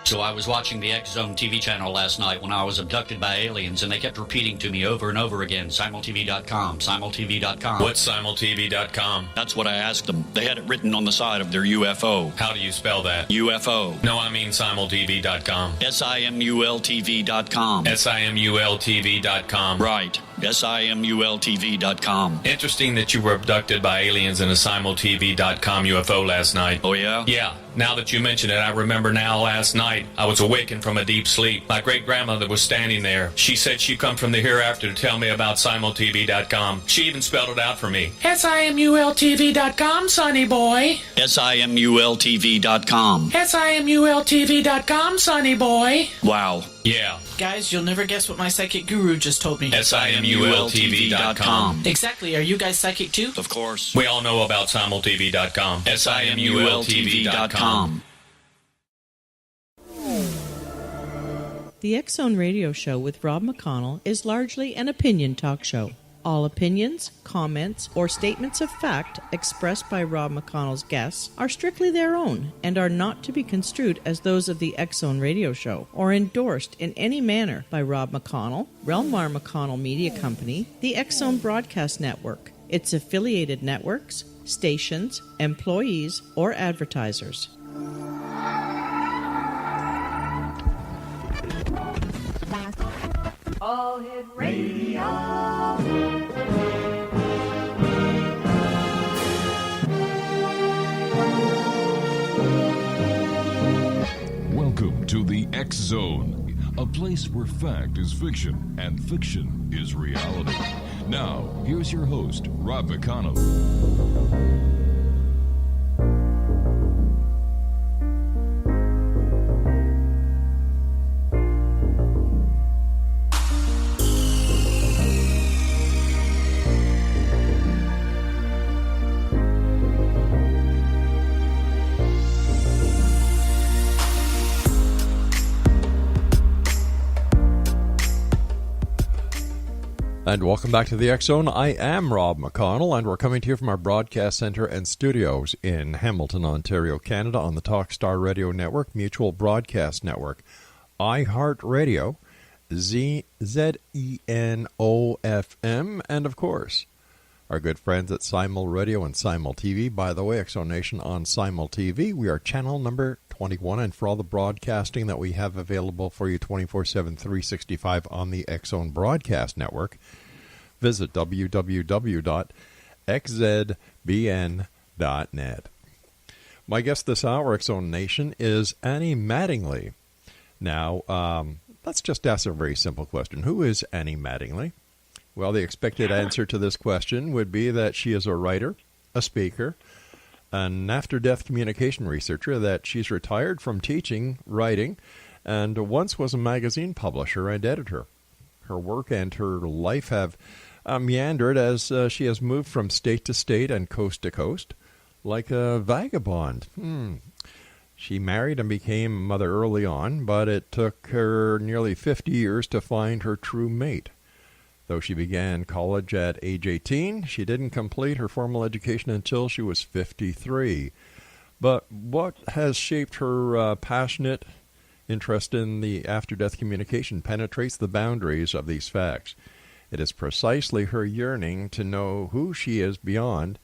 So I was watching the X Zone TV channel last night when I was abducted by aliens, and they kept repeating to me over and over again, simultv.com, simultv.com. What's simultv.com? That's what I asked them. They had it written on the side of their UFO. How do you spell that? UFO. No, I mean simultv.com. simultv.com. simultv.com. Right. simultv.com. Interesting that you were abducted by aliens in a simultv.com UFO last night. Oh, yeah? Yeah. Now that you mention it, I remember now last night I was awakened from a deep sleep. My great-grandmother was standing there. She said she'd come from the hereafter to tell me about simultv.com. She even spelled it out for me. simultv.com, sonny boy. simultv.com. simultv.com, sonny boy. Wow. Yeah. Guys, you'll never guess what my psychic guru just told me. simultv.com. Exactly. Are you guys psychic too? Of course. We all know about simultv.com. simultv.com. The X Zone Radio Show with Rob McConnell is largely an opinion talk show. All opinions, comments, or statements of fact expressed by Rob McConnell's guests are strictly their own and are not to be construed as those of the X Zone Radio Show or endorsed in any manner by Rob McConnell, rel-mar McConnell Media Company, the X Zone Broadcast Network, its affiliated networks, stations, employees, or advertisers. All Hit Radio. Welcome to the X Zone, a place where fact is fiction and fiction is reality. Now, here's your host, Rob McConnell. And welcome back to the X Zone. I am Rob McConnell, and we're coming to you from our broadcast center and studios in Hamilton, Ontario, Canada, on the Talkstar Radio Network, Mutual Broadcast Network, iHeartRadio, ZENOFM, and of course, our good friends at Simul Radio and Simul TV. By the way, X Zone Nation on Simul TV, we are channel number 21, and for all the broadcasting that we have available for you 24/7, 365 on the X Zone Broadcast Network, visit www.xzbn.net. My guest this hour, X Zone Nation, is Annie Mattingly. Now, let's just ask a very simple question. Who is Annie Mattingly? Well, the expected answer to this question would be that she is a writer, a speaker, an after-death communication researcher, that she's retired from teaching, writing, and once was a magazine publisher and editor. Her work and her life have meandered as she has moved from state to state and coast to coast, like a vagabond. She married and became a mother early on, but it took her nearly 50 years to find her true mate. Though she began college at age 18, she didn't complete her formal education until she was 53. But what has shaped her passionate interest in the after-death communication penetrates the boundaries of these facts. It is precisely her yearning to know who she is beyond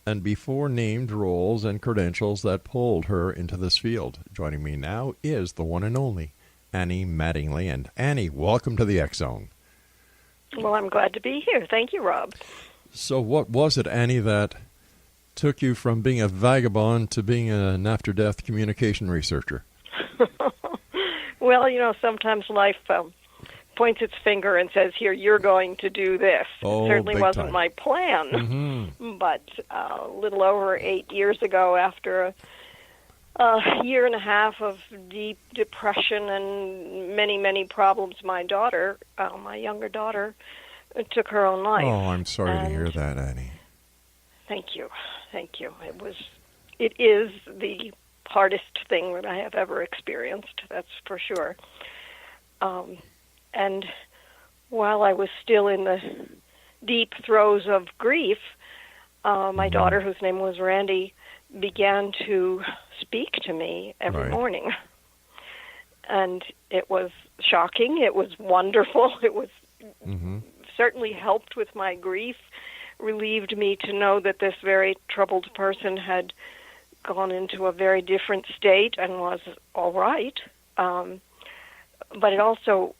and before named roles and credentials that pulled her into this field. Joining me now is the one and only Annie Mattingly. And Annie, welcome to the X Zone. Well, I'm glad to be here. Thank you, Rob. So what was it, Annie, that took you from being a vagabond to being an after-death communication researcher? Well, sometimes life points its finger and says, here, you're going to do this. Oh, it certainly wasn't time. my plan. But a little over 8 years ago, after a year and a half of deep depression and many, many problems, my daughter, my younger daughter, took her own life. Oh, I'm sorry to hear that, Annie. Thank you. It is the hardest thing that I have ever experienced, that's for sure. And while I was still in the deep throes of grief, my daughter, whose name was Randy, began to speak to me every morning. And it was shocking. It was wonderful. It was certainly helped with my grief, relieved me to know that this very troubled person had gone into a very different state and was all right. But it also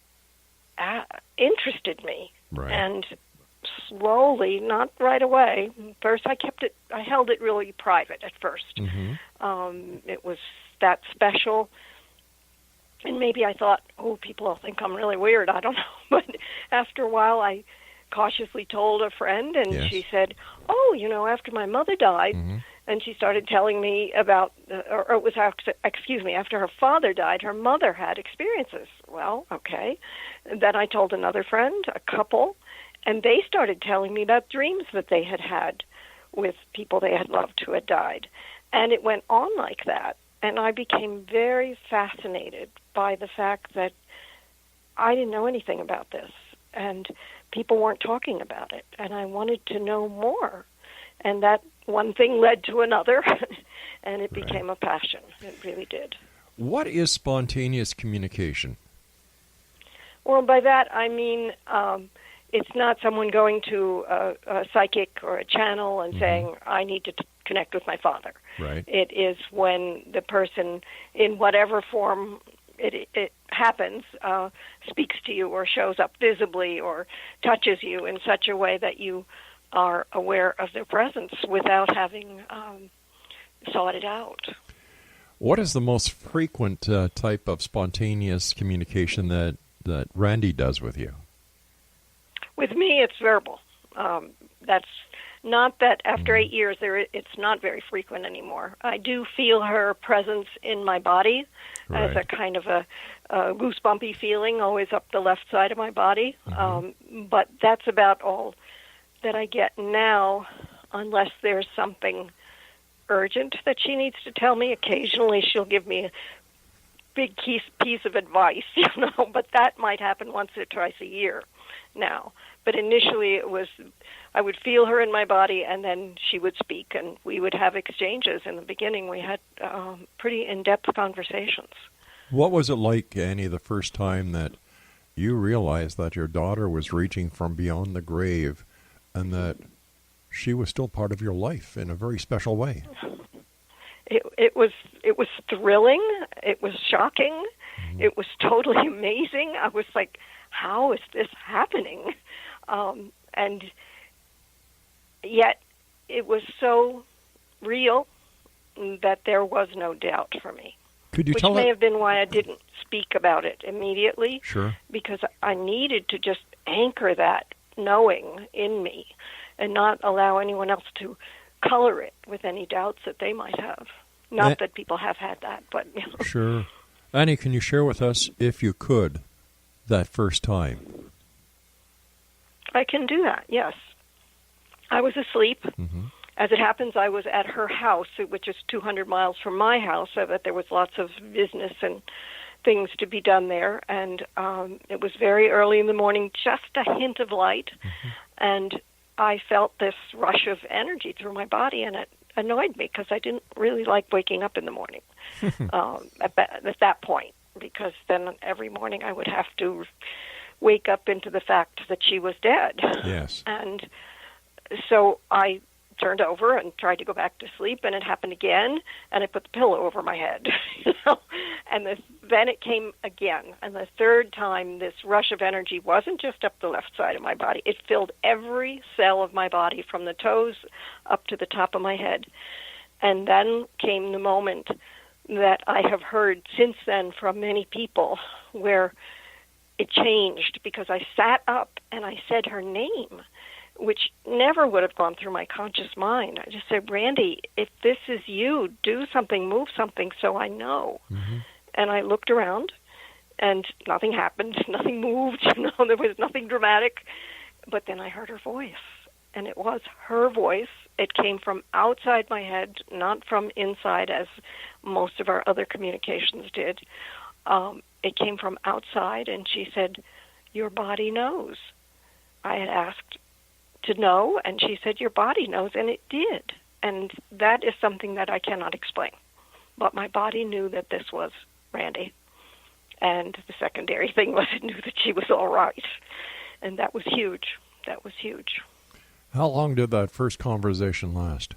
interested me. Right. And slowly, not right away. First, I held it really private at first. It was that special. And maybe I thought, oh, people will think I'm really weird. I don't know. But after a while, I cautiously told a friend, and she said, oh, after my mother died, and she started telling me about, or it was, after her father died, her mother had experiences. Well, okay. And then I told another friend, a couple, and they started telling me about dreams that they had had with people they had loved who had died. And it went on like that. And I became very fascinated by the fact that I didn't know anything about this, and people weren't talking about it, and I wanted to know more. And that one thing led to another, and it became a passion. It really did. What is spontaneous communication? Well, by that I mean it's not someone going to a psychic or a channel and saying, I need to connect with my father. Right. It is when the person, in whatever form it happens, speaks to you or shows up visibly or touches you in such a way that you are aware of their presence without having sought it out. What is the most frequent type of spontaneous communication that Randy does with you? With me, it's verbal. That's not that after 8 years, it's not very frequent anymore. I do feel her presence in my body as a kind of a goosebumpy feeling, always up the left side of my body. But that's about all that I get now, unless there's something urgent that she needs to tell me. Occasionally, she'll give me a big piece of advice, but that might happen once or twice a year now. But initially, it was I would feel her in my body, and then she would speak, and we would have exchanges. In the beginning, we had pretty in-depth conversations. What was it like, Annie, the first time that you realized that your daughter was reaching from beyond the grave and that she was still part of your life in a very special way? It was thrilling. It was shocking. It was totally amazing. I was like, how is this happening? And yet it was so real that there was no doubt for me. Could you which tell may it? have been why I didn't speak about it immediately. Sure. Because I needed to just anchor that knowing in me and not allow anyone else to color it with any doubts that they might have. Not that people have had that, but... Sure. Annie, can you share with us, if you could, that first time? I can do that, yes. I was asleep. As it happens, I was at her house, which is 200 miles from my house, so that there was lots of business and things to be done there. And it was very early in the morning, just a hint of light. And I felt this rush of energy through my body, and it annoyed me because I didn't really like waking up in the morning at that point, because then every morning I would have to wake up into the fact that she was dead. Yes. And so I turned over and tried to go back to sleep, and it happened again, and I put the pillow over my head. And then it came again. And the third time, this rush of energy wasn't just up the left side of my body. It filled every cell of my body from the toes up to the top of my head. And then came the moment that I have heard since then from many people where it changed, because I sat up and I said her name, which never would have gone through my conscious mind. I just said, Randy, if this is you, do something, move something so I know. And I looked around, and nothing happened. Nothing moved. There was nothing dramatic. But then I heard her voice, and it was her voice. It came from outside my head, not from inside, as most of our other communications did. It came from outside, and she said, your body knows. I had asked to know, and she said, your body knows, and it did. And that is something that I cannot explain. But my body knew that this was Randy. And the secondary thing was it knew that she was all right. And that was huge. That was huge. How long did that first conversation last?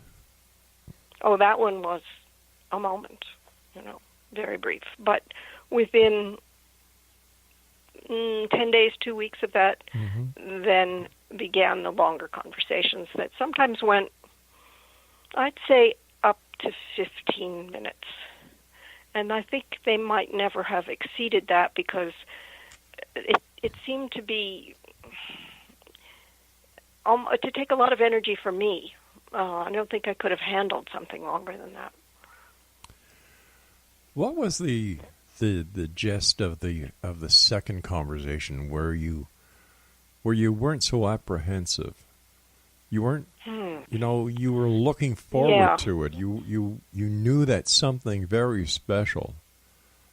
Oh, that one was a moment, very brief. But within 10 days, 2 weeks of that, then began the longer conversations that sometimes went, I'd say, up to 15 minutes. And I think they might never have exceeded that because it seemed to be to take a lot of energy from me. I don't think I could have handled something longer than that. What was the gist of the second conversation where you weren't so apprehensive? You weren't, you were looking forward to it. You knew that something very special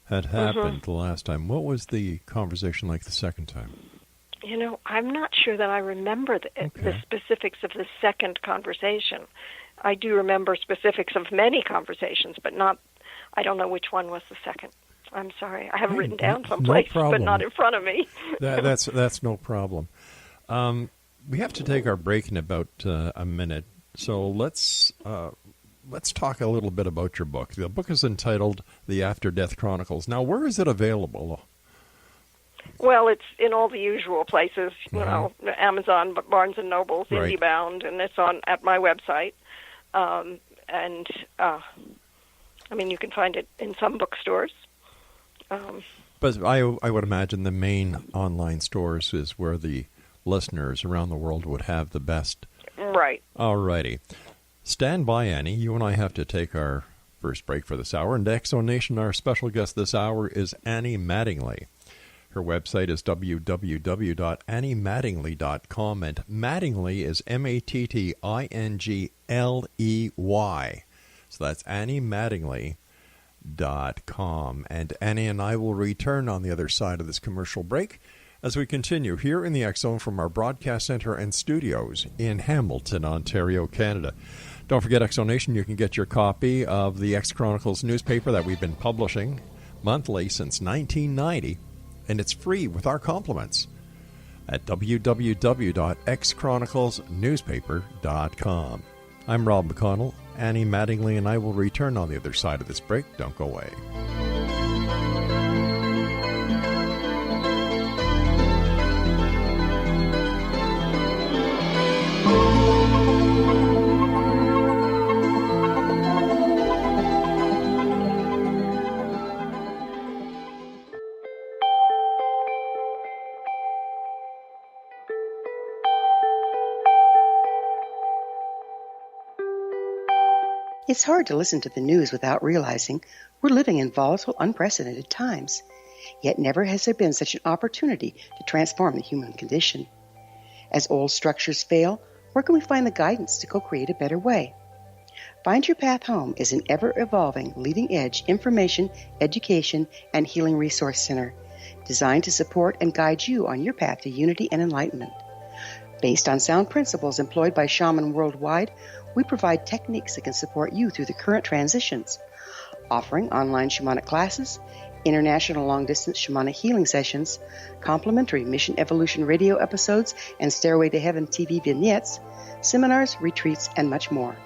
had happened the last time. What was the conversation like the second time? I'm not sure that I remember the specifics of the second conversation. I do remember specifics of many conversations, but I don't know which one was the second. I'm sorry. I have it written down someplace, but not in front of me. That's no problem. We have to take our break in about a minute, so let's talk a little bit about your book. The book is entitled The After Death Chronicles. Now, where is it available? Well, it's in all the usual places, Amazon, Barnes & Noble's, right. IndieBound, and it's at my website. You can find it in some bookstores. But I would imagine the main online stores is where the listeners around the world would have the best. Right. All righty. Stand by, Annie. You and I have to take our first break for this hour. And Exo Nation, our special guest this hour is Annie Mattingly. Her website is www.anniemattingley.com, and Mattingly is Mattingley. So that's anniemattingley.com. And Annie and I will return on the other side of this commercial break as we continue here in the X Zone from our broadcast center and studios in Hamilton, Ontario, Canada. Don't forget, Exo Nation, you can get your copy of the X Chronicles newspaper that we've been publishing monthly since 1990. And it's free with our compliments at www.xchroniclesnewspaper.com. I'm Rob McConnell. Annie Mattingly and I will return on the other side of this break. Don't go away. It's hard to listen to the news without realizing we're living in volatile, unprecedented times. Yet never has there been such an opportunity to transform the human condition. As old structures fail, where can we find the guidance to co-create a better way? Find Your Path Home is an ever-evolving, leading-edge information, education, and healing resource center designed to support and guide you on your path to unity and enlightenment. Based on sound principles employed by shaman worldwide, we provide techniques that can support you through the current transitions, offering online shamanic classes, international long-distance shamanic healing sessions, complimentary Mission Evolution radio episodes and Stairway to Heaven TV vignettes, seminars, retreats, and much more.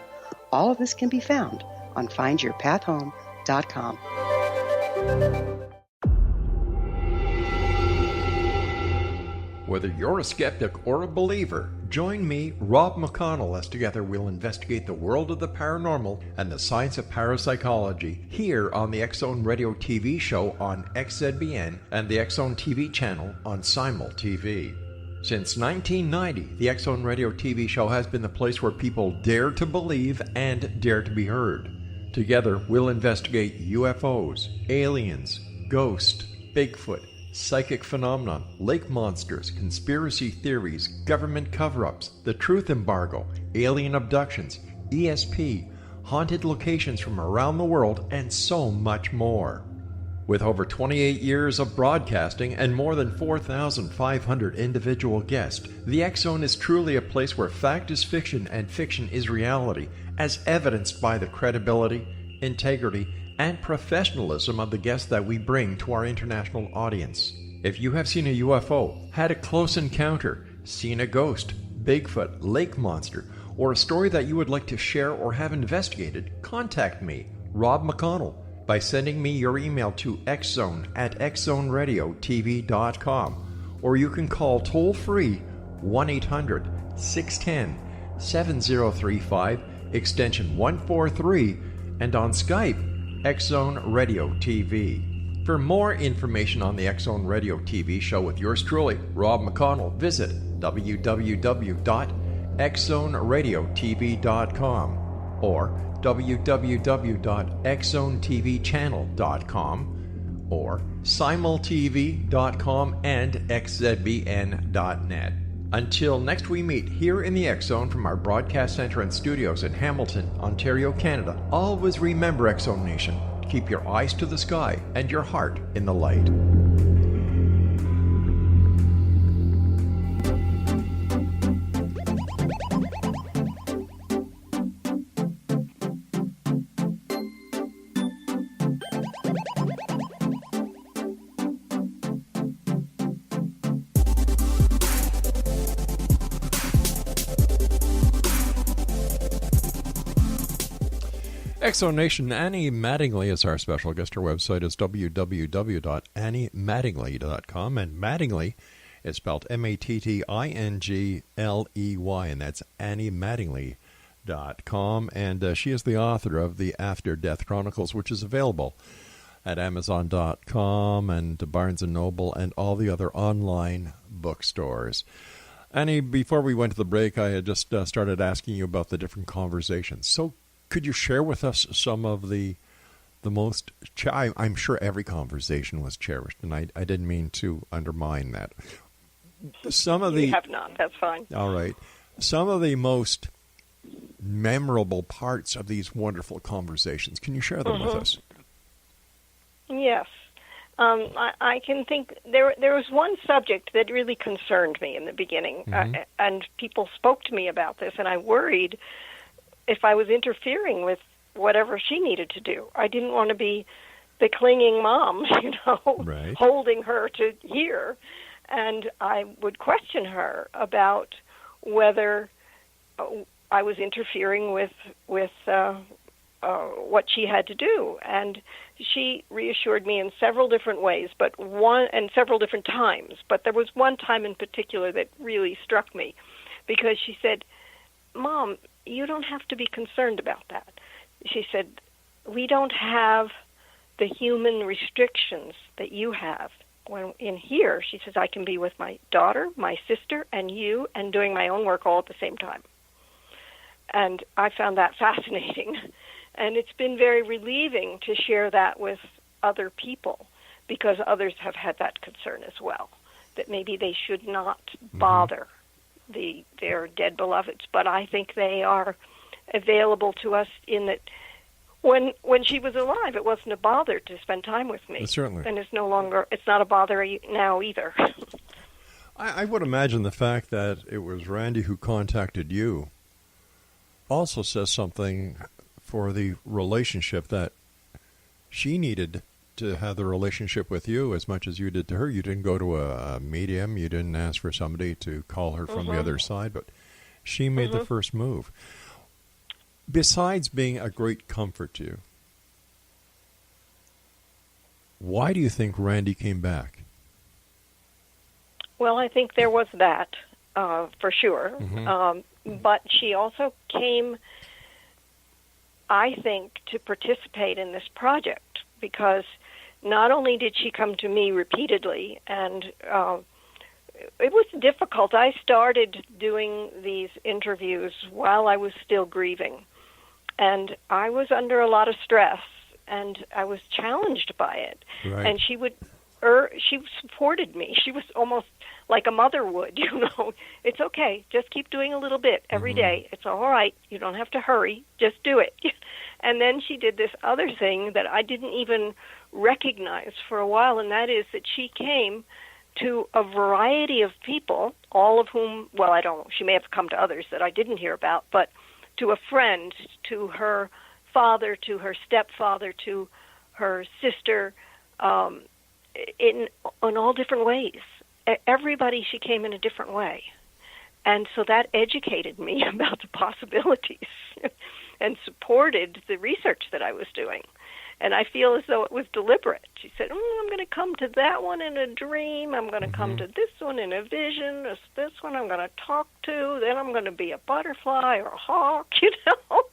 All of this can be found on findyourpathhome.com. Whether you're a skeptic or a believer, join me, Rob McConnell, as together we'll investigate the world of the paranormal and the science of parapsychology here on the X Zone Radio TV show on XZBN and the X Zone TV channel on Simul TV. Since 1990, the X Zone Radio TV show has been the place where people dare to believe and dare to be heard. Together, we'll investigate UFOs, aliens, ghosts, Bigfoot, psychic phenomenon, lake monsters, conspiracy theories, government cover-ups, the truth embargo, alien abductions, ESP, haunted locations from around the world, and so much more. With over 28 years of broadcasting and more than 4,500 individual guests, the X Zone is truly a place where fact is fiction and fiction is reality, as evidenced by the credibility, integrity, and professionalism of the guests that we bring to our international audience. If you have seen a UFO, had a close encounter, seen a ghost, Bigfoot, lake monster, or a story that you would like to share or have investigated, contact me, Rob McConnell, by sending me your email to xzone@xzoneradiotv.com, or you can call toll-free 1-800-610-7035, extension 143, and on Skype, X-Zone Radio TV. For more information on the X-Zone Radio TV show with yours truly, Rob McConnell, visit www.xzoneradiotv.com or www.xzonetvchannel.com or simultv.com and xzbn.net. Until next we meet here in the X-Zone from our broadcast center and studios in Hamilton, Ontario, Canada, always remember, X-Zone Nation, keep your eyes to the sky and your heart in the light. X-Zone Nation, Annie Mattingly is our special guest. Her website is www.anniemattingly.com, and Mattingly is spelled Mattingley, and that's anniemattingly.com, and she is the author of the After Death Chronicles, which is available at Amazon.com and Barnes & Noble and all the other online bookstores. Annie, before we went to the break, I had just started asking you about the different conversations. So could you share with us some of the most... I'm sure every conversation was cherished, and I didn't mean to undermine that. Some of the... You have not. That's fine. All right. Some of the most memorable parts of these wonderful conversations. Can you share them with us? Yes. I can think... There was one subject that really concerned me in the beginning, and people spoke to me about this, and I worried if I was interfering with whatever she needed to do. I didn't want to be the clinging mom, right, holding her to hear. And I would question her about whether I was interfering with what she had to do. And she reassured me in several different ways, and several different times. But there was one time in particular that really struck me, because she said, "Mom, you don't have to be concerned about that." She said, "We don't have the human restrictions that you have. When in here," she says, "I can be with my daughter, my sister, and you, and doing my own work all at the same time." And I found that fascinating. And it's been very relieving to share that with other people, because others have had that concern as well, that maybe they should not bother their dead beloveds. But I think they are available to us in that when she was alive, it wasn't a bother to spend time with me. Certainly. And it's not a bother now either. I would imagine the fact that it was Randy who contacted you also says something for the relationship, that she needed to have the relationship with you as much as you did to her. You didn't go to a medium. You didn't ask for somebody to call her from the other side, but she made the first move. Besides being a great comfort to you, why do you think Randy came back? Well, I think there was that, for sure. But she also came, I think, to participate in this project, because not only did she come to me repeatedly, and it was difficult. I started doing these interviews while I was still grieving, and I was under a lot of stress, and I was challenged by it. Right. And she supported me. She was almost like a mother would, It's okay. Just keep doing a little bit every day. It's all right. You don't have to hurry. Just do it. And then she did this other thing that I didn't even recognize for a while, and that is that she came to a variety of people, all of whom, well, I don't know, she may have come to others that I didn't hear about, but to a friend, to her father, to her stepfather, to her sister, in all different ways. Everybody, she came in a different way. And so that educated me about the possibilities and supported the research that I was doing. And I feel as though it was deliberate. She said, I'm going to come to that one in a dream. I'm going to come to this one in a vision. This one I'm going to talk to. Then I'm going to be a butterfly or a hawk, you know.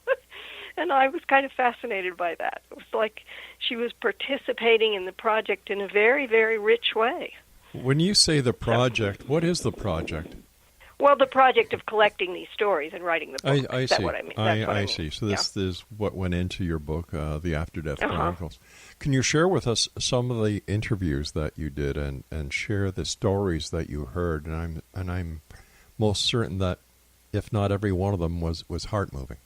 And I was kind of fascinated by that. It was like she was participating in the project in a very, very rich way. When you say the project, what is the project? Well, the project of collecting these stories and writing the book. I Is see. that what I mean? I see. So this is what went into your book, The After Death Chronicles. Can you share with us some of the interviews that you did and share the stories that you heard? And I'm most certain that, if not every one of them, was heart-moving.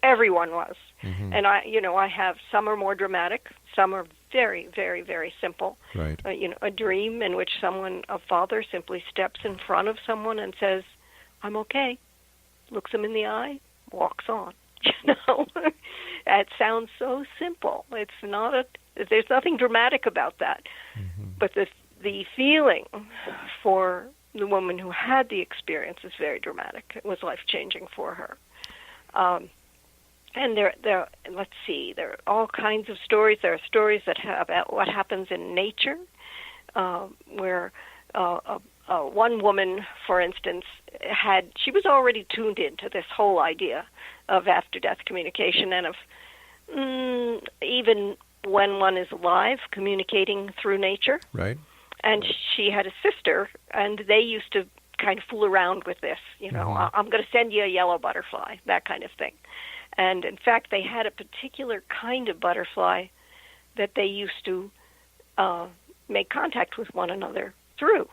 Everyone was. And I have some are more dramatic, some are very, very, very simple. Right. A dream in which a father simply steps in front of someone and says, "I'm okay," looks them in the eye, walks on. It sounds so simple. It's not there's nothing dramatic about that. But the feeling for the woman who had the experience is very dramatic. It was life-changing for her. And let's see, there are all kinds of stories. There are stories about what happens in nature, where one woman, for instance, she was already tuned into this whole idea of after-death communication and of even when one is alive, communicating through nature. Right. And she had a sister, and they used to kind of fool around with this, I'm going to send you a yellow butterfly, that kind of thing. And in fact, they had a particular kind of butterfly that they used to make contact with one another through.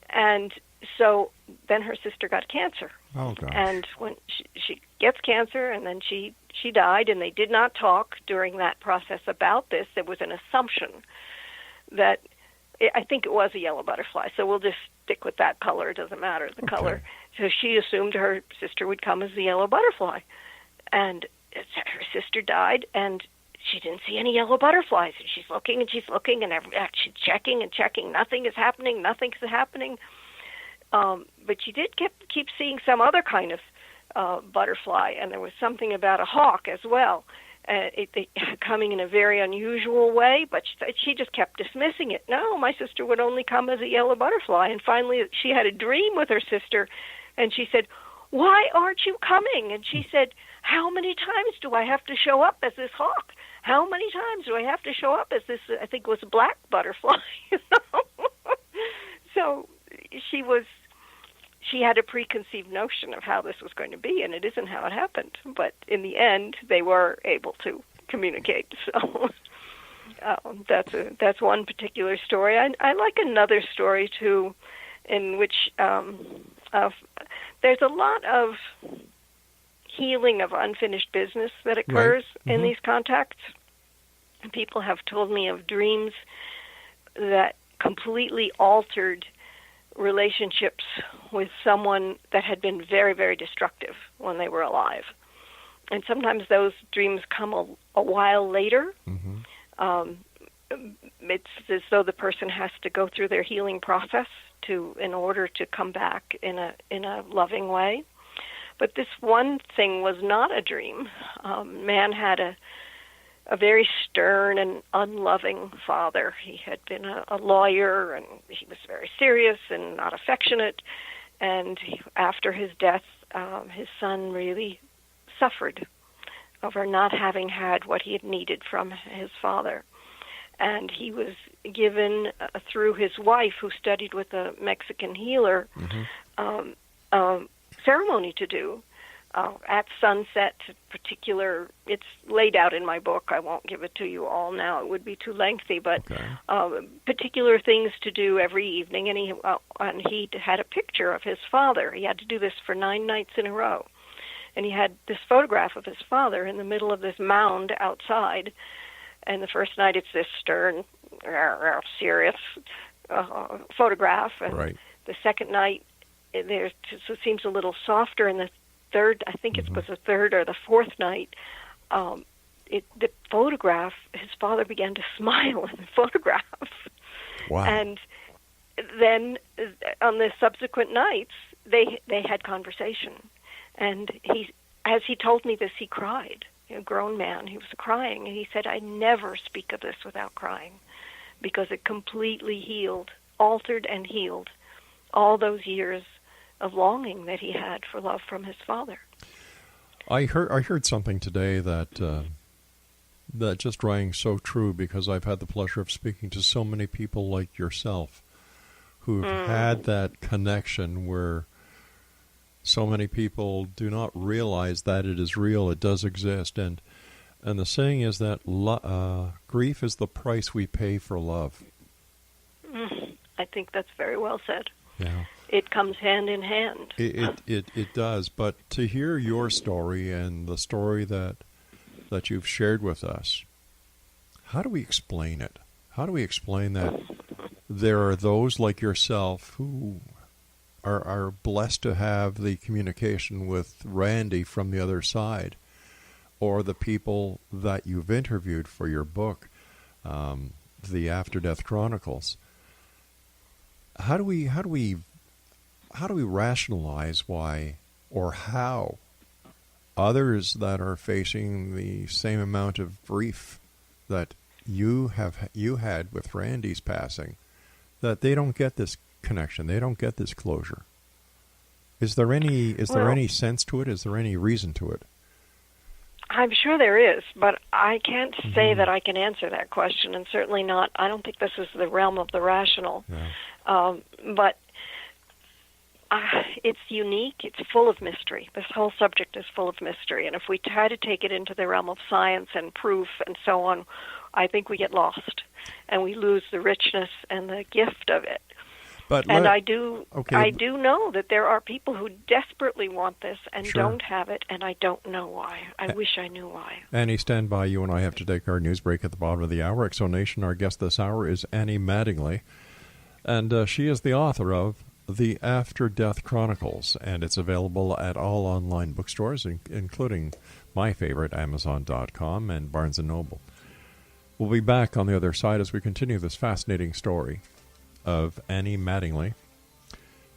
And so then her sister got cancer. Oh, gosh. And when she gets cancer, and then she died, and they did not talk during that process about this. There was an assumption that, I think it was a yellow butterfly, so we'll just stick with that color. It doesn't matter, the color. So she assumed her sister would come as the yellow butterfly. And her sister died, and she didn't see any yellow butterflies. And she's looking, and she's checking and checking. Nothing is happening. But she did keep seeing some other kind of butterfly, and there was something about a hawk as well. It coming in a very unusual way, but she just kept dismissing it. No, my sister would only come as a yellow butterfly. And finally, she had a dream with her sister, and she said, "Why aren't you coming?" And she said, "How many times do I have to show up as this hawk? How many times do I have to show up as this," I think it was a black butterfly. So she had a preconceived notion of how this was going to be, and it isn't how it happened. But in the end, they were able to communicate. So that's one particular story. I like another story, too, in which there's a lot of healing of unfinished business that occurs in these contacts. People have told me of dreams that completely altered relationships with someone that had been very, very destructive when they were alive. And sometimes those dreams come a while later. It's as though the person has to go through their healing process in order to come back in a loving way. But this one thing was not a dream. Man had a very stern and unloving father. He had been a lawyer, and he was very serious and not affectionate. And after his death, his son really suffered over not having had what he had needed from his father. And he was given, through his wife, who studied with a Mexican healer, ceremony to do at sunset. It's laid out in my book. I won't give it to you all now. It would be too lengthy, but particular things to do every evening. And he had a picture of his father. He had to do this for 9 nights in a row. And he had this photograph of his father in the middle of this mound outside. And the first night it's this stern, serious photograph. And the second night it seems a little softer. And the third, I think it was the third or the fourth night, the photograph, his father began to smile in the photograph. Wow. And then on the subsequent nights, they had conversation. And as he told me this, he cried. A grown man, he was crying. And he said, I never speak of this without crying, because it completely altered and healed all those years of longing that he had for love from his father. I heard something today that just rang so true, because I've had the pleasure of speaking to so many people like yourself who've had that connection where so many people do not realize that it is real, it does exist. And the saying is that grief is the price we pay for love. I think that's very well said. Yeah. It comes hand in hand. It does. But to hear your story and the story that you've shared with us, how do we explain it? How do we explain that there are those like yourself who are blessed to have the communication with Randy from the other side, or the people that you've interviewed for your book, the After Death Chronicles? How do we rationalize why or how others that are facing the same amount of grief that you had with Randy's passing, that they don't get this connection, they don't get this closure? Is there any sense to it? Is there any reason to it? I'm sure there is, but I can't say that I can answer that question, and certainly not. I don't think this is the realm of the rational. Yeah. But it's unique. It's full of mystery. This whole subject is full of mystery, and if we try to take it into the realm of science and proof and so on, I think we get lost, and we lose the richness and the gift of it. I do know that there are people who desperately want this and don't have it, and I don't know why. I wish I knew why. Annie, stand by. You and I have to take our news break at the bottom of the hour. XZNation, our guest this hour is Annie Mattingly, and she is the author of The After Death Chronicles, and it's available at all online bookstores, including my favorite, Amazon.com and Barnes & Noble. We'll be back on the other side as we continue this fascinating story of Annie Mattingly.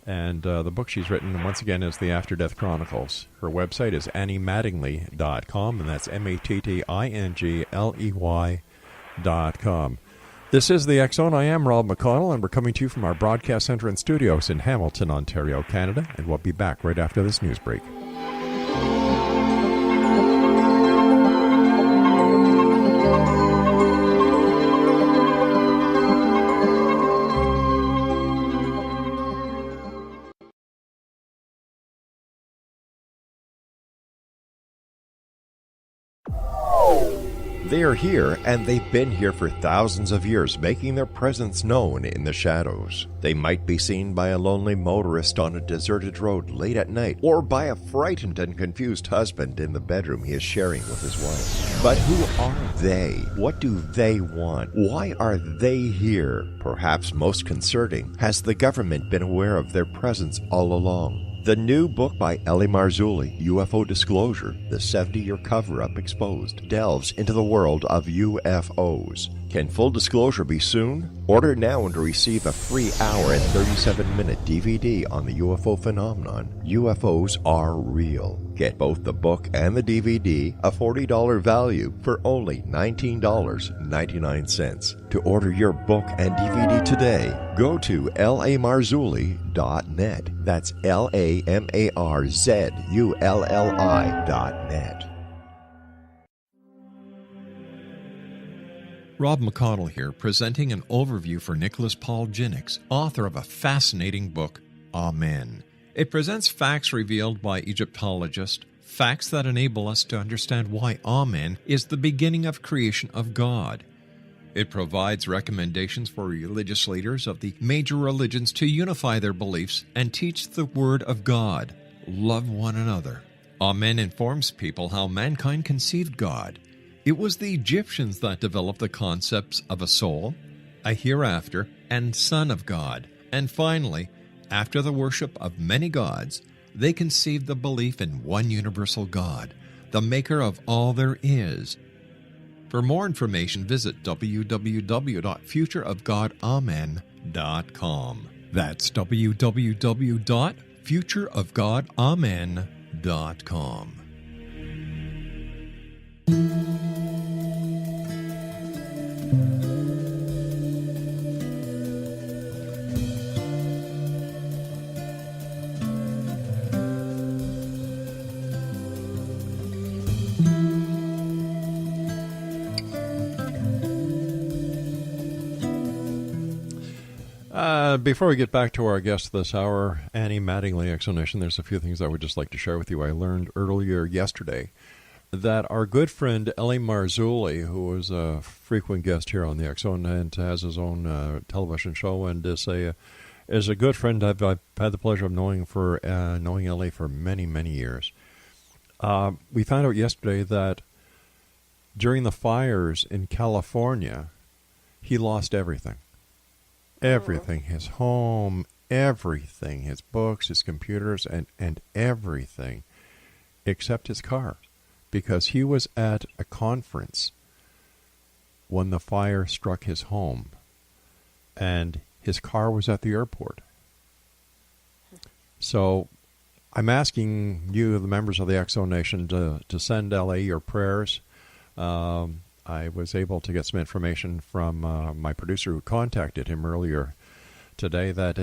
And the book she's written, once again, is The After Death Chronicles. Her website is AnnieMattingly.com, and that's MATTINGLEY.com. This is the X Zone. I am Rob McConnell, and we're coming to you from our broadcast center and studios in Hamilton, Ontario, Canada, and we'll be back right after this news break. They are here, and they've been here for thousands of years, making their presence known in the shadows. They might be seen by a lonely motorist on a deserted road late at night, or by a frightened and confused husband in the bedroom he is sharing with his wife. But who are they? What do they want? Why are they here? Perhaps most concerning, has the government been aware of their presence all along? The new book by rel-mar, UFO Disclosure, the 70-year cover-up exposed, delves into the world of UFOs. Can full disclosure be soon? Order now and receive a free hour and 37-minute DVD on the UFO phenomenon. UFOs are real. Get both the book and the DVD, a $40 value, for only $19.99. To order your book and DVD today, go to rel-marzulli.net. That's LAMARZULLI.net. Rob McConnell here, presenting an overview for Nicholas Paul Jennings, author of a fascinating book, Amen. It presents facts revealed by Egyptologists, facts that enable us to understand why Amen is the beginning of creation of God. It provides recommendations for religious leaders of the major religions to unify their beliefs and teach the Word of God. Love one another. Amen informs people how mankind conceived God. It was the Egyptians that developed the concepts of a soul, a hereafter, and Son of God. And finally, after the worship of many gods, they conceived the belief in one universal God, the maker of all there is. For more information, visit www.futureofgodamen.com. That's www.futureofgodamen.com. Before we get back to our guest this hour, Annie Mattingly, Exonation, there's a few things I would just like to share with you. I learned earlier yesterday that our good friend Ellie Marzulli, who is a frequent guest here on the Exxon and has his own television show and is a good friend I've had the pleasure of knowing Ellie for many, many years. We found out yesterday that during the fires in California, he lost everything. Everything, his home, everything, his books, his computers, and everything except his car, because he was at a conference when the fire struck his home, and his car was at the airport. So I'm asking you, the members of the Exo Nation, to send LA your prayers. I was able to get some information from my producer who contacted him earlier today that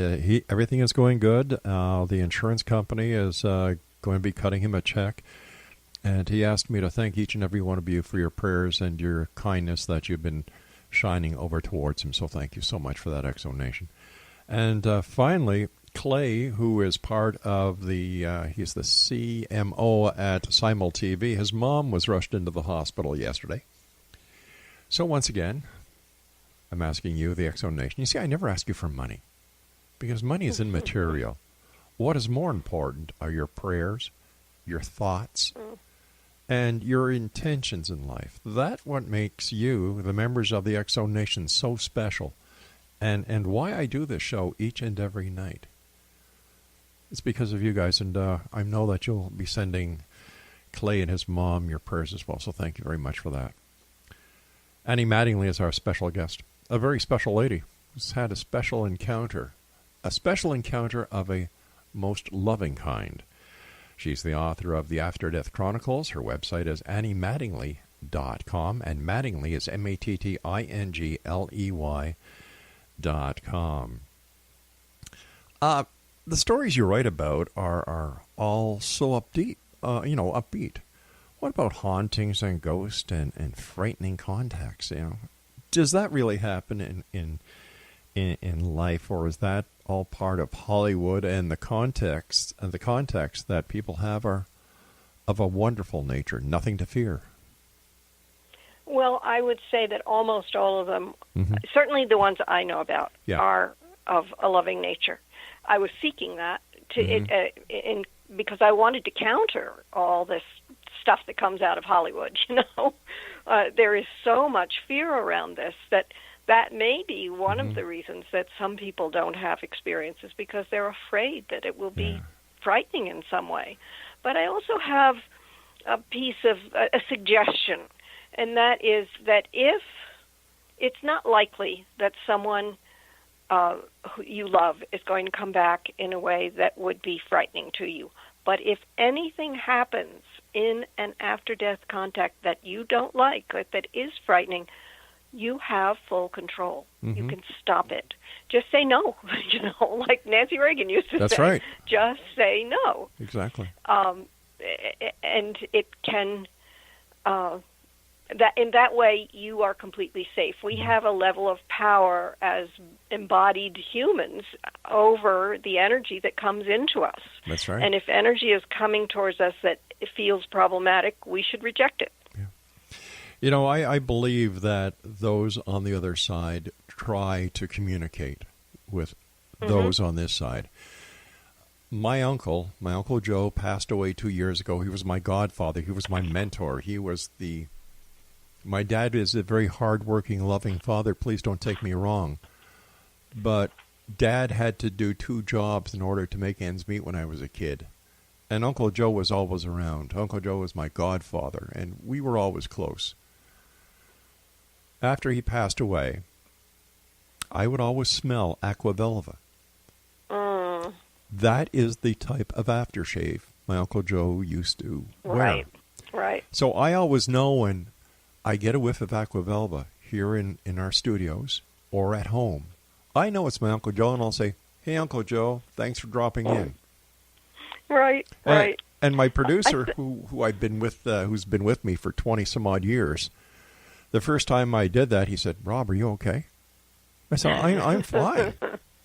everything is going good. The insurance company is going to be cutting him a check. And he asked me to thank each and every one of you for your prayers and your kindness that you've been shining over towards him. So thank you so much for that, Exo Nation. And finally, Clay, who is part of he's the CMO at Simul TV. His mom was rushed into the hospital yesterday. So once again, I'm asking you, the Exo Nation. You see, I never ask you for money because money is immaterial. What is more important are your prayers, your thoughts, and your intentions in life. That's what makes you, the members of the Exo Nation, so special, and why I do this show each and every night. It's because of you guys, and I know that you'll be sending Clay and his mom your prayers as well, so thank you very much for that. Annie Mattingly is our special guest, a very special lady who's had a special encounter of a most loving kind. She's the author of the After Death Chronicles. Her website is anniemattingly.com, and Mattingly is MATTINGLEY.com. The stories you write about are all so upbeat. What about hauntings and ghosts and frightening contacts? Does that really happen in life, or is that all part of Hollywood and the context that people have are of a wonderful nature, nothing to fear? Well, I would say that almost all of them, certainly the ones I know about, are of a loving nature. I was seeking that because I wanted to counter all this stuff that comes out of Hollywood. There is so much fear around this that may be one of the reasons that some people don't have experiences, because they're afraid that it will be frightening in some way. But I also have a piece of a suggestion, and that is that if it's not likely that someone who you love is going to come back in a way that would be frightening to you, but if anything happens in an after-death contact that you don't like, that is frightening, you have full control. You can stop it. Just say no, like Nancy Reagan used to say. That's right. Just say no. Exactly. And it can, that in that way, you are completely safe. We have a level of power as embodied humans over the energy that comes into us. That's right. And if energy is coming towards us that feels problematic, we should reject it. Yeah. I believe that those on the other side try to communicate with those on this side. My uncle Joe, passed away 2 years ago. He was my godfather. He was my mentor. My dad is a very hard-working, loving father. Please don't take me wrong. But Dad had to do 2 jobs in order to make ends meet when I was a kid. And Uncle Joe was always around. Uncle Joe was my godfather, and we were always close. after he passed away, I would always smell Aqua Velva. That is the type of aftershave my Uncle Joe used to wear. Right. So I always know when I get a whiff of Aqua Velva here in our studios or at home, I know it's my Uncle Joe, and I'll say, "Hey, Uncle Joe, thanks for dropping in." Right. And my producer, who I've been with, who's been with me for 20 some odd years, the first time I did that, he said, "Rob, are you okay?" I said, I'm fine.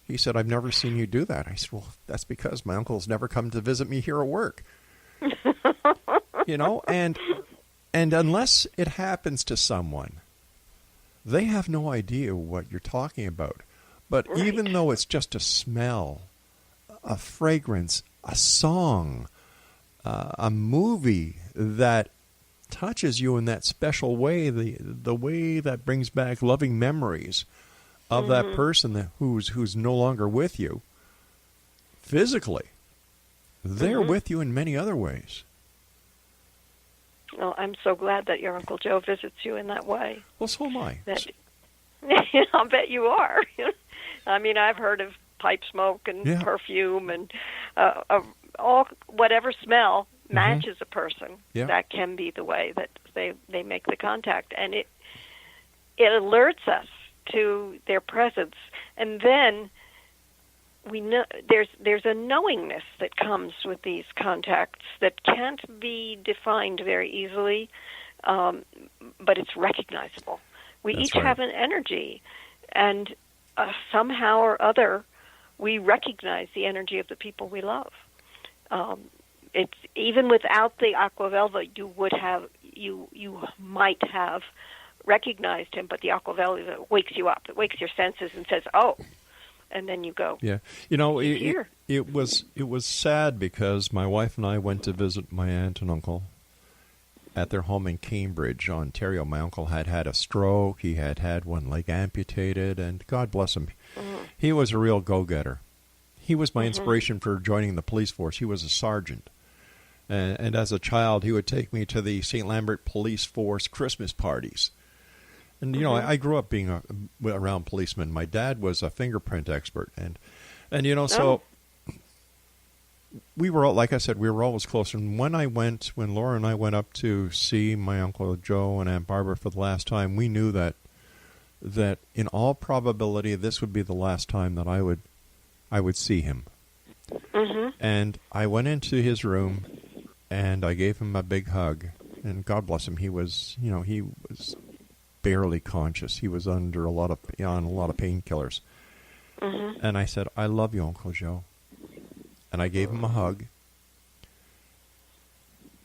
He said, "I've never seen you do that." I said, "Well, that's because my uncle's never come to visit me here at work." And unless it happens to someone, they have no idea what you're talking about. But even though it's just a smell, a fragrance, a song, a movie that touches you in that special way, the way that brings back loving memories of that person who's no longer with you physically, they're with you in many other ways. Well, I'm so glad that your Uncle Joe visits you in that way. Well, so am I. I'll bet you are. I mean, I've heard of pipe smoke and perfume and all whatever smell matches a person. Yeah. That can be the way that they make the contact, and it alerts us to their presence, and then we know there's a knowingness that comes with these contacts that can't be defined very easily, but it's recognizable. We each have an energy, and somehow or other, we recognize the energy of the people we love. It's even without the Aqua Velva, you might have recognized him, but the Aqua Velva wakes you up. It wakes your senses and says, "Oh," and then you go. Yeah, it was sad because my wife and I went to visit my aunt and uncle at their home in Cambridge, Ontario. My uncle had had a stroke. He had had one leg amputated, and God bless him, he was a real go-getter. He was my inspiration for joining the police force. He was a sergeant. And as a child, he would take me to the St. Lambert Police Force Christmas parties. And, I grew up being around policemen. My dad was a fingerprint expert. And so we were, like I said, we were always close. And when Laura and I went up to see my Uncle Joe and Aunt Barbara for the last time, we knew that in all probability, this would be the last time that I would see him. And I went into his room, and I gave him a big hug. And God bless him, he was barely conscious. He was on a lot of painkillers. And I said, "I love you, Uncle Joe." And I gave him a hug.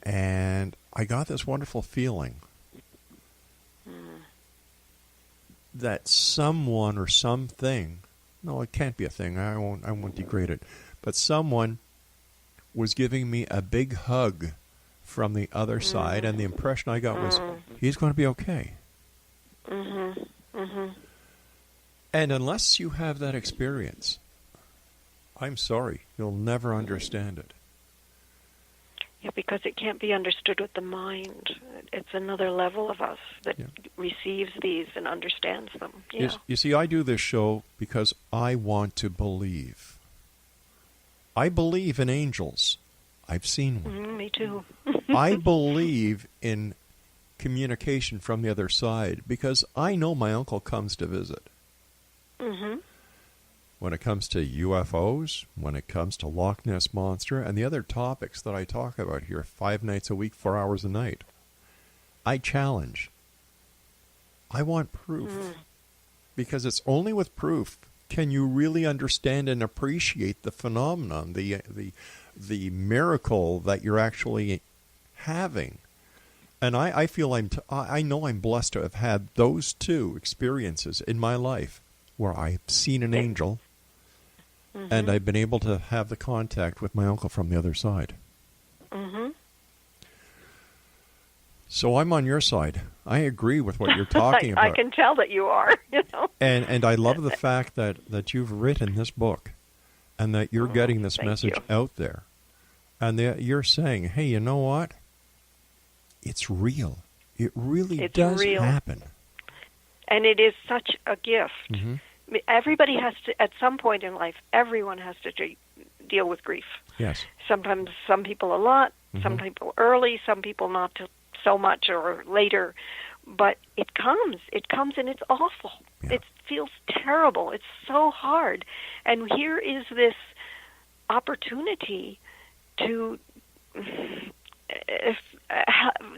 And I got this wonderful feeling that someone or something, no, it can't be a thing, I won't degrade it, but someone was giving me a big hug from the other side, and the impression I got was, he's going to be okay. And unless you have that experience, I'm sorry, you'll never understand it. Yeah, because it can't be understood with the mind. It's another level of us that receives these and understands them. Yeah. You see, I do this show because I want to believe. I believe in angels. I've seen one. Me too. I believe in communication from the other side because I know my uncle comes to visit. When it comes to UFOs, when it comes to Loch Ness Monster, and the other topics that I talk about here 5 nights a week, 4 hours a night, I challenge. I want proof. Because it's only with proof can you really understand and appreciate the phenomenon, the miracle that you're actually having. And I feel I know I'm blessed to have had those two experiences in my life where I've seen an angel and I've been able to have the contact with my uncle from the other side. So I'm on your side. I agree with what you're talking about. I can tell that you are. And I love the fact that you've written this book and that you're getting this message out there. And you're saying, hey, you know what? It's real. It really does happen. And it is such a gift. Mm-hmm. Everybody has to, at some point in life, everyone has to deal with grief. Yes. Sometimes some people a lot, some Mm-hmm. people early, some people not so much or later. But it comes and it's awful. Yeah. It feels terrible. It's so hard. And here is this opportunity to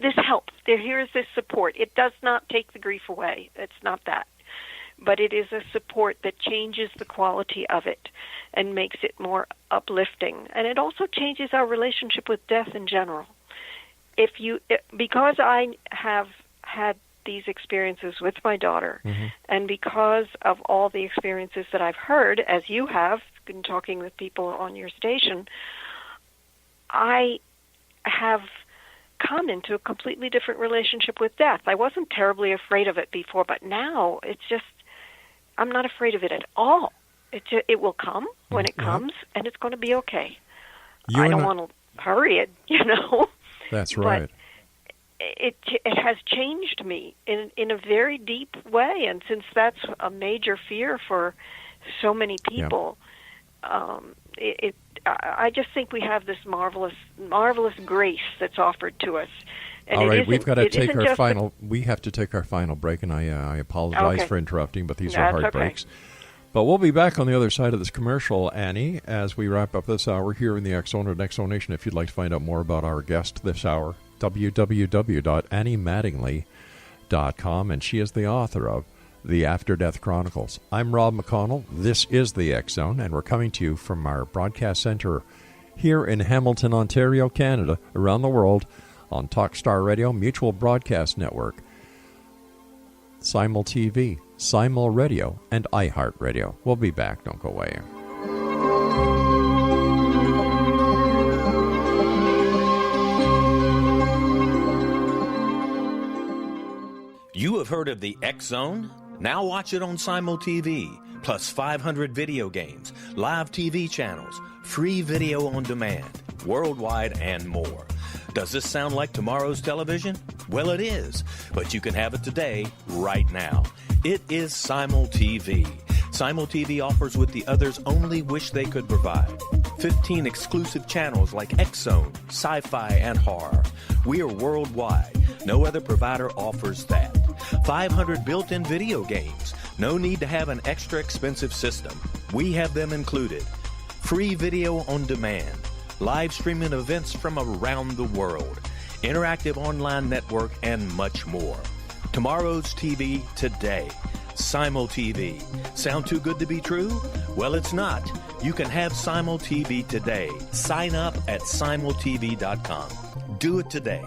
this help. Here is this support. It does not take the grief away. It's not that. But it is a support that changes the quality of it and makes it more uplifting. And it also changes our relationship with death in general. Because I have had these experiences with my daughter, Mm-hmm. and because of all the experiences that I've heard, as you have been talking with people on your station, I have come into a completely different relationship with death. I wasn't terribly afraid of it before, but now it's just, I'm not afraid of it at all. It will come when it comes, and it's going to be okay. I don't want to hurry it, That's right. But it has changed me in a very deep way, and since that's a major fear for so many people, I just think we have this marvelous grace that's offered to us. And all right, we've got to take our final. We have to take our final break, and I apologize for interrupting, but these are hard breaks. But we'll be back on the other side of this commercial, Annie, as we wrap up this hour here in the X-Zone and X-Zone Nation. If you'd like to find out more about our guest this hour, www.anniemattingly.com, and she is the author of The After Death Chronicles. I'm Rob McConnell. This is the X-Zone, and we're coming to you from our broadcast center here in Hamilton, Ontario, Canada, around the world on Talkstar Radio, Mutual Broadcast Network, Simul TV, Simul Radio, and iHeartRadio. We'll be back. Don't go away. You have heard of the X-Zone? Now watch it on Simul TV, plus 500 video games, live TV channels, free video on demand, worldwide, and more. Does this sound like tomorrow's television? Well, it is, but you can have it today, right now. It is Simul TV. Simul TV offers what the others only wish they could provide. 15 exclusive channels like X-Zone, Sci-Fi, and Horror. We are worldwide. No other provider offers that. 500 built-in video games. No need to have an extra expensive system. We have them included. Free video on demand. Live streaming events from around the world. Interactive online network, and much more. Tomorrow's TV today. Simul TV. Sound too good to be true? Well, it's not. You can have Simul TV today. Sign up at simultv.com. Do it today.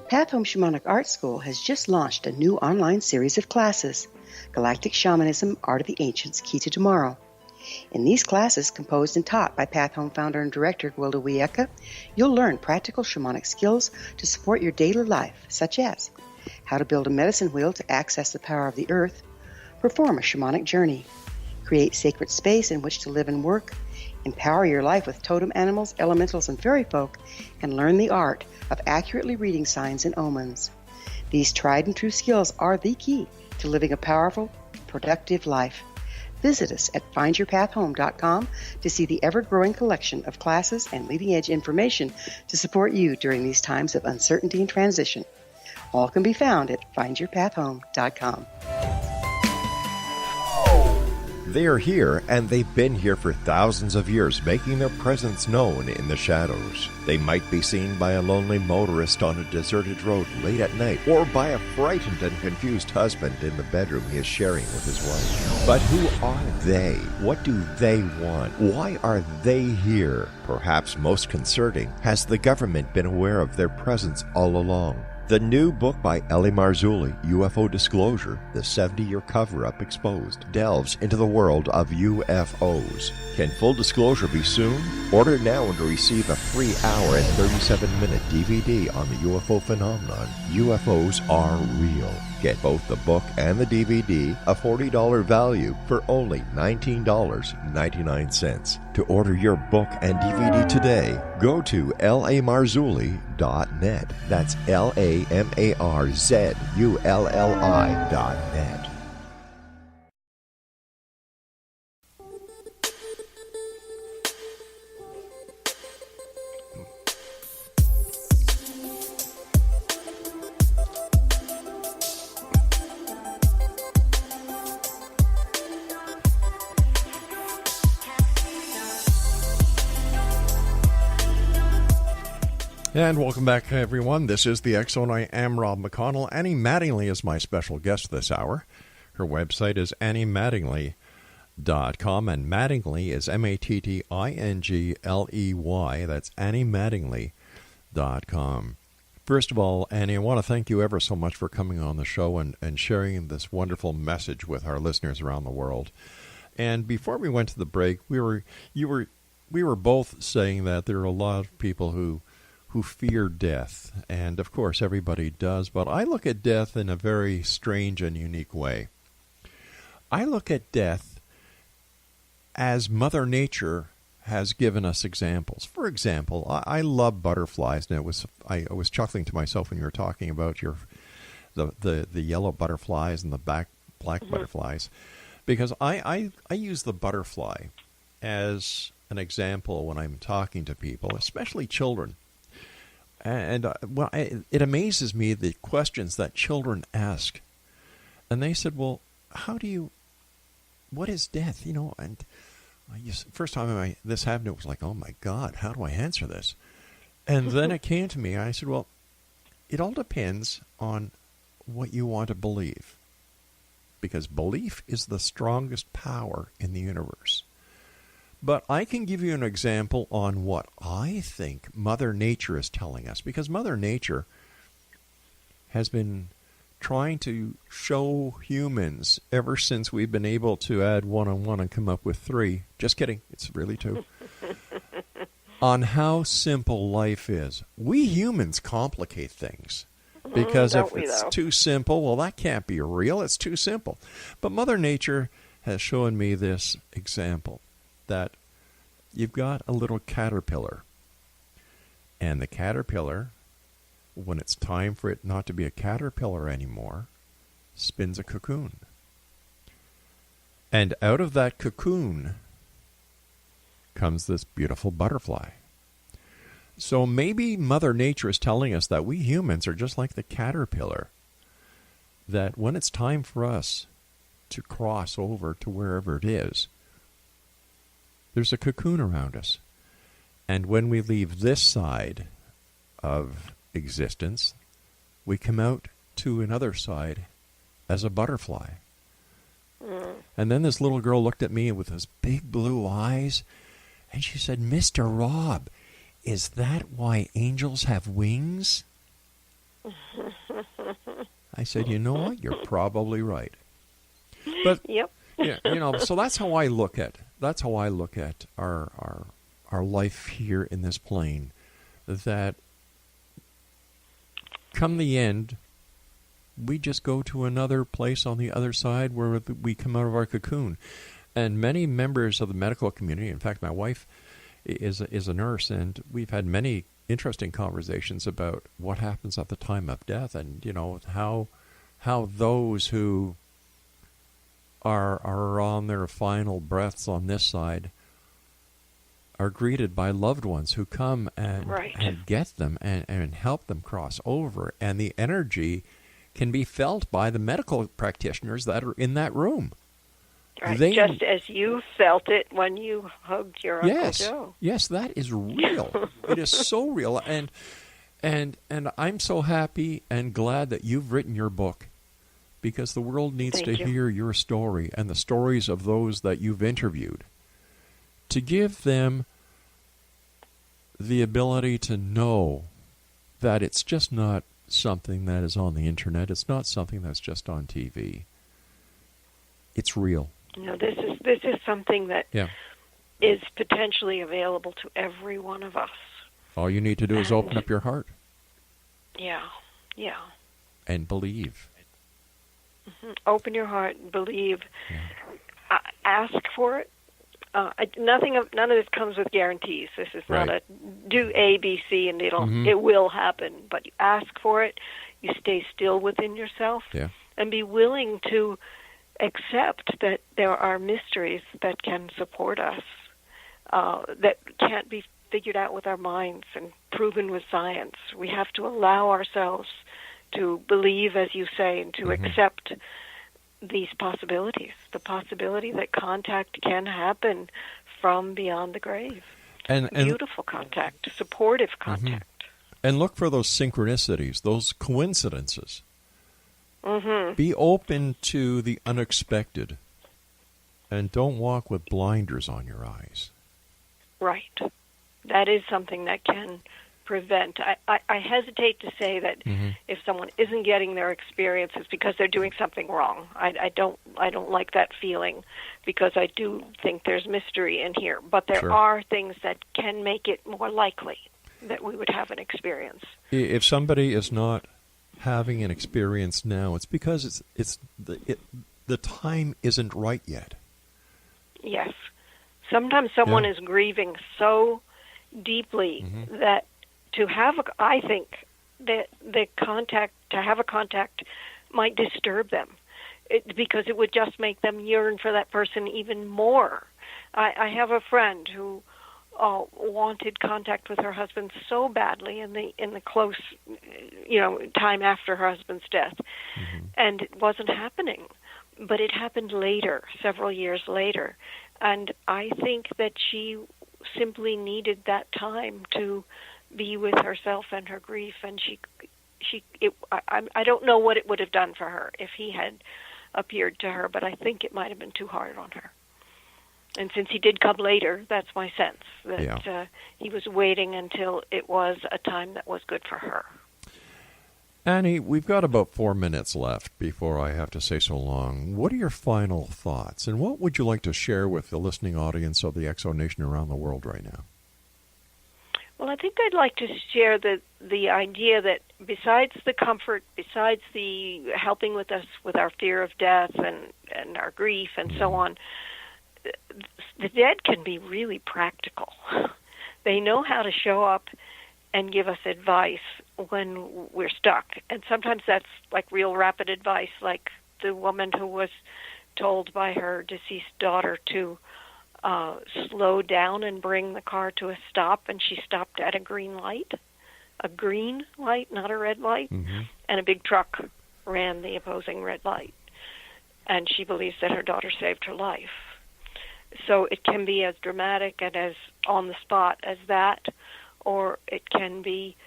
Path Home Shamanic Art School has just launched a new online series of classes, Galactic Shamanism, Art of the Ancients, Key to Tomorrow. In these classes, composed and taught by Path Home founder and director Gwilda Wiyaka, you'll learn practical shamanic skills to support your daily life, such as how to build a medicine wheel to access the power of the earth, perform a shamanic journey, create sacred space in which to live and work, empower your life with totem animals, elementals, and fairy folk, and learn the art of accurately reading signs and omens. These tried and true skills are the key to living a powerful, productive life. Visit us at findyourpathhome.com to see the ever-growing collection of classes and leading-edge information to support you during these times of uncertainty and transition. All can be found at findyourpathhome.com. They are here, and they've been here for thousands of years, making their presence known in the shadows. They might be seen by a lonely motorist on a deserted road late at night, or by a frightened and confused husband in the bedroom he is sharing with his wife. But who are they? What do they want? Why are they here? Perhaps most concerning, has the government been aware of their presence all along? The new book by rel-mar, UFO Disclosure, the 70-year cover-up exposed, delves into the world of UFOs. Can full disclosure be soon? Order now and receive a free hour and 37-minute DVD on the UFO phenomenon. UFOs are real. Get both the book and the DVD, a $40 value, for only $19.99. To order your book and DVD today, go to rel-marzulli.net. That's LAMARZULLI.net. And welcome back, everyone. This is the X Zone. I am Rob McConnell. Annie Mattingly is my special guest this hour. Her website is AnnieMattingly.com, and Mattingly is Mattingley. That's AnnieMattingly.com. First of all, Annie, I want to thank you ever so much for coming on the show and sharing this wonderful message with our listeners around the world. And before we went to the break, we were both saying that there are a lot of people who fear death, and of course everybody does, but I look at death in a very strange and unique way. I look at death as Mother Nature has given us examples. For example, I love butterflies, and I was chuckling to myself when you were talking about the yellow butterflies and the black butterflies, because I use the butterfly as an example when I'm talking to people, especially children. And it amazes me the questions that children ask. And they said, well, what is death? And first time this happened, it was like, oh my God, how do I answer this? And then it came to me, I said, well, it all depends on what you want to believe. Because belief is the strongest power in the universe. But I can give you an example on what I think Mother Nature is telling us, because Mother Nature has been trying to show humans ever since we've been able to add 1 and 1 and come up with 3. Just kidding. It's really 2. On how simple life is. We humans complicate things. Because if it's too simple, well, that can't be real. It's too simple. But Mother Nature has shown me this example. That you've got a little caterpillar, and the caterpillar, when it's time for it not to be a caterpillar anymore, spins a cocoon. And out of that cocoon comes this beautiful butterfly. So maybe Mother Nature is telling us that we humans are just like the caterpillar, that when it's time for us to cross over to wherever it is, there's a cocoon around us. And when we leave this side of existence, we come out to another side as a butterfly. And then this little girl looked at me with those big blue eyes, and she said, Mr. Rob, is that why angels have wings? I said, you know what? You're probably right. But yep. Yeah, so that's how I look at our life here in this plane. That come the end, we just go to another place on the other side where we come out of our cocoon. And many members of the medical community, in fact, my wife is a nurse, and we've had many interesting conversations about what happens at the time of death, and how those who are on their final breaths on this side are greeted by loved ones who come and get them and help them cross over. And the energy can be felt by the medical practitioners that are in that room. Right. Just as you felt it when you hugged your Uncle Joe. Yes, that is real. It is so real. And I'm so happy and glad that you've written your book. Because the world needs to hear your story and the stories of those that you've interviewed, to give them the ability to know that it's just not something that is on the internet. It's not something that's just on TV. It's real. No, this is something that is potentially available to every one of us. All you need to do is open up your heart. Yeah. And believe. Mm-hmm. Open your heart and believe. Yeah. Ask for it. None of this comes with guarantees. This is not a do A, B, C, and it will happen. But you ask for it. You stay still within yourself, and be willing to accept that there are mysteries that can support us, that can't be figured out with our minds and proven with science. We have to allow ourselves to believe, as you say, and to accept these possibilities, the possibility that contact can happen from beyond the grave. And beautiful contact, supportive contact. And look for those synchronicities, those coincidences. Mm-hmm. Be open to the unexpected, and don't walk with blinders on your eyes. Right. That is something that can prevent. I hesitate to say that if someone isn't getting their experience, it's because they're doing something wrong. I don't like that feeling, because I do think there's mystery in here. But there are things that can make it more likely that we would have an experience. If somebody is not having an experience now, it's because the time isn't right yet. Yes. Sometimes someone is grieving so deeply that to have I think that to have a contact might disturb them, because it would just make them yearn for that person even more. I have a friend who wanted contact with her husband so badly in the close time after her husband's death, and it wasn't happening. But it happened later, several years later, and I think that she simply needed that time to be with herself and her grief, and I don't know what it would have done for her if he had appeared to her, but I think it might have been too hard on her. And since he did come later, that's my sense, that he was waiting until it was a time that was good for her. Annie, we've got about 4 minutes left before I have to say so long. What are your final thoughts, and what would you like to share with the listening audience of the Exo Nation around the world right now? Well, I think I'd like to share the idea that besides the comfort, besides the helping with us with our fear of death and our grief and so on, the dead can be really practical. They know how to show up and give us advice when we're stuck. And sometimes that's like real rapid advice, like the woman who was told by her deceased daughter to slow down and bring the car to a stop, and she stopped at a green light, not a red light, and a big truck ran the opposing red light. And she believes that her daughter saved her life. So it can be as dramatic and as on the spot as that, or it can be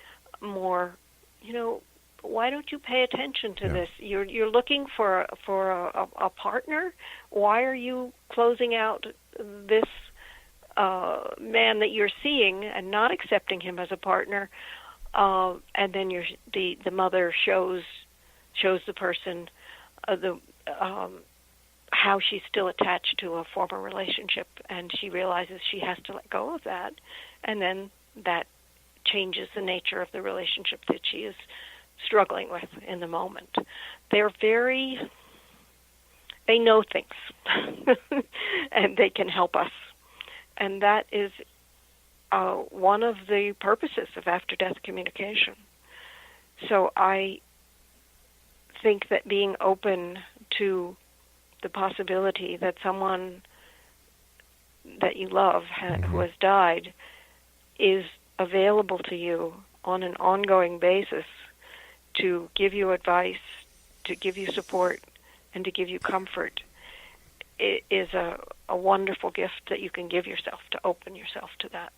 more, why don't you pay attention to this? You're looking for a partner. Why are you closing out this man that you're seeing and not accepting him as a partner? And then the mother shows the person how she's still attached to a former relationship, and she realizes she has to let go of that, and then that changes the nature of the relationship that she is struggling with in the moment. They know things, and they can help us. And that is one of the purposes of after-death communication. So I think that being open to the possibility that someone that you love who has died is available to you on an ongoing basis to give you advice, to give you support, and to give you comfort, it is a wonderful gift that you can give yourself, to open yourself to that.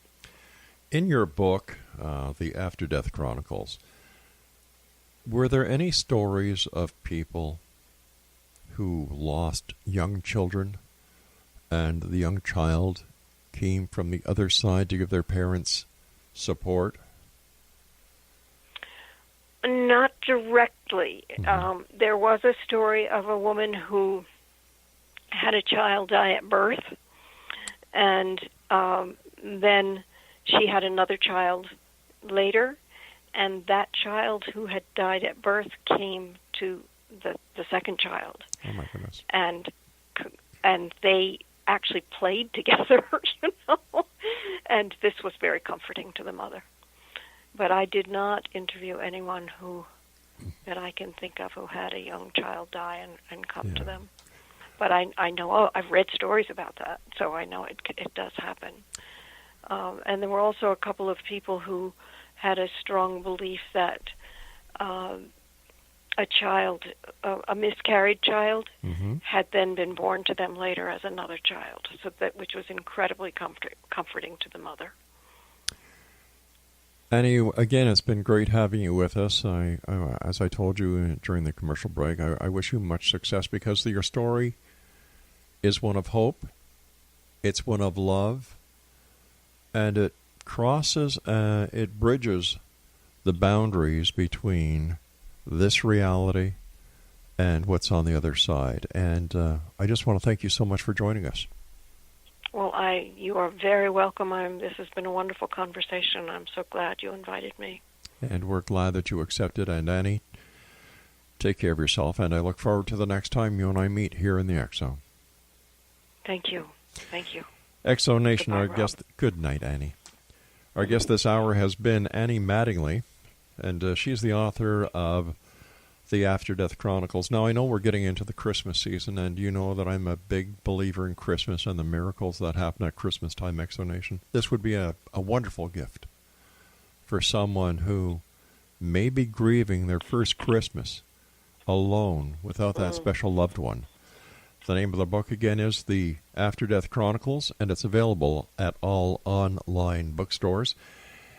In your book, The After Death Chronicles, were there any stories of people who lost young children, and the young child came from the other side to give their parents support? Not directly. There was a story of a woman who had a child die at birth, and then she had another child later, and that child who had died at birth came to the second child. Oh, my goodness. And they actually played together, you know, and this was very comforting to the mother. But I did not interview anyone that I can think of who had a young child die and come to them. But I know, I've read stories about that, so I know it does happen. And there were also a couple of people who had a strong belief that a miscarried child, had then been born to them later as another child, which was incredibly comforting to the mother. Annie, again, it's been great having you with us. As I told you during the commercial break, I wish you much success because your story is one of hope, it's one of love, and it bridges the boundaries between this reality and what's on the other side. And I just want to thank you so much for joining us. Well, you are very welcome. This has been a wonderful conversation. I'm so glad you invited me. And we're glad that you accepted. And Annie, take care of yourself. And I look forward to the next time you and I meet here in the X Zone. Thank you. Thank you. X Zone Nation, Goodbye, our guest. Good night, Annie. Our guest this hour has been Annie Mattingly, and she's the author of the After Death Chronicles. Now, I know we're getting into the Christmas season, and you know that I'm a big believer in Christmas and the miracles that happen at Christmas time, X Zone Nation. This would be a wonderful gift for someone who may be grieving their first Christmas alone without that special loved one. The name of the book, again, is The After Death Chronicles, and it's available at all online bookstores.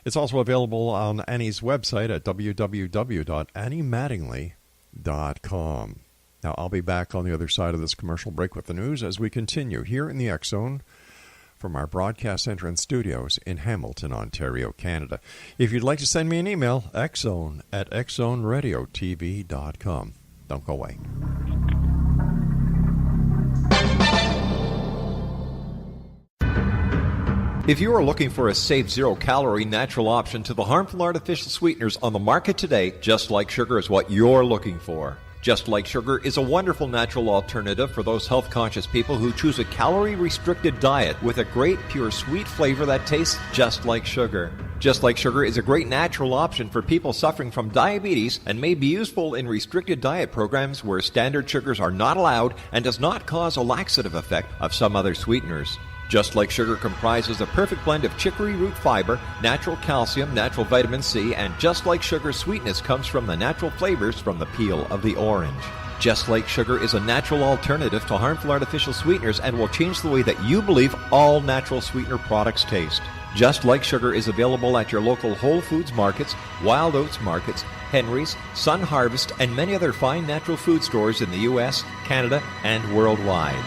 It's also available on Annie's website at www.anniemattingly.com. Now, I'll be back on the other side of this commercial break with the news as we continue here in the X Zone from our broadcast center and studios in Hamilton, Ontario, Canada. If you'd like to send me an email, xzone@xzoneradiotv.com. Don't go away. If you are looking for a safe, zero-calorie natural option to the harmful artificial sweeteners on the market today, Just Like Sugar is what you're looking for. Just Like Sugar is a wonderful natural alternative for those health-conscious people who choose a calorie-restricted diet with a great, pure, sweet flavor that tastes just like sugar. Just Like Sugar is a great natural option for people suffering from diabetes and may be useful in restricted diet programs where standard sugars are not allowed and does not cause a laxative effect of some other sweeteners. Just Like Sugar comprises a perfect blend of chicory root fiber, natural calcium, natural vitamin C, and Just Like Sugar's sweetness comes from the natural flavors from the peel of the orange. Just Like Sugar is a natural alternative to harmful artificial sweeteners and will change the way that you believe all natural sweetener products taste. Just Like Sugar is available at your local Whole Foods markets, Wild Oats markets, Henry's, Sun Harvest, and many other fine natural food stores in the U.S., Canada, and worldwide.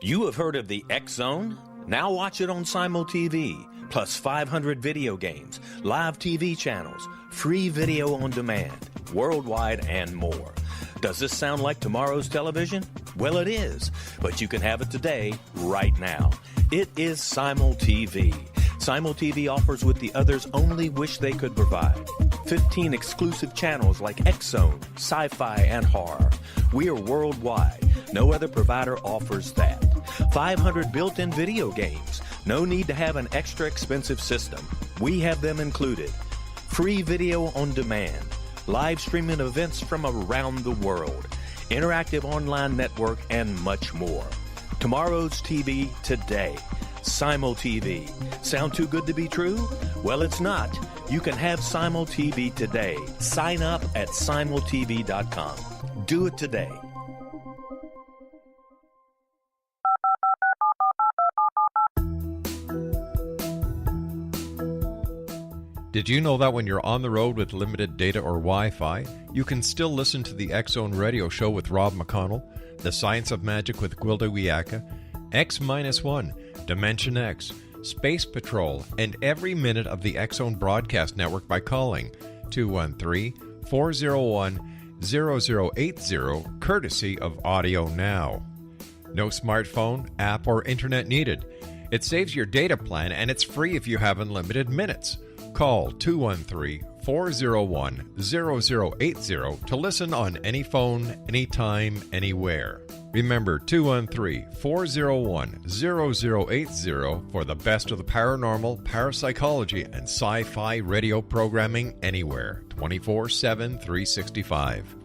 You have heard of the X Zone? Now watch it on Simul TV, plus 500 video games, live TV channels, free video on demand, worldwide, and more. Does this sound like tomorrow's television? Well, it is, but you can have it today, right now. It is Simul TV. Simul TV offers what the others only wish they could provide. 15 exclusive channels like X Zone, sci-fi, and horror. We are worldwide. No other provider offers that. 500 built-in video games. No need to have an extra expensive system. We have them included. Free video on demand. Live streaming events from around the world. Interactive online network, and much more. Tomorrow's TV today. Simul TV. Sound too good to be true? Well, it's not. You can have Simul TV today. Sign up at simultv.com. Do it today. Did you know that when you're on the road with limited data or Wi-Fi, you can still listen to the X Zone Radio Show with Rob McConnell, The Science of Magic with Gwilda Wiyaka, X-1, Dimension X, Space Patrol, and every minute of the X-Zone Broadcast Network by calling 213-401-0080, courtesy of Audio Now. No smartphone, app, or internet needed. It saves your data plan, and it's free if you have unlimited minutes. Call 213-401-0080 to listen on any phone, anytime, anywhere. Remember, 213-401-0080 for the best of the paranormal, parapsychology, and sci-fi radio programming anywhere, 24/7, 365.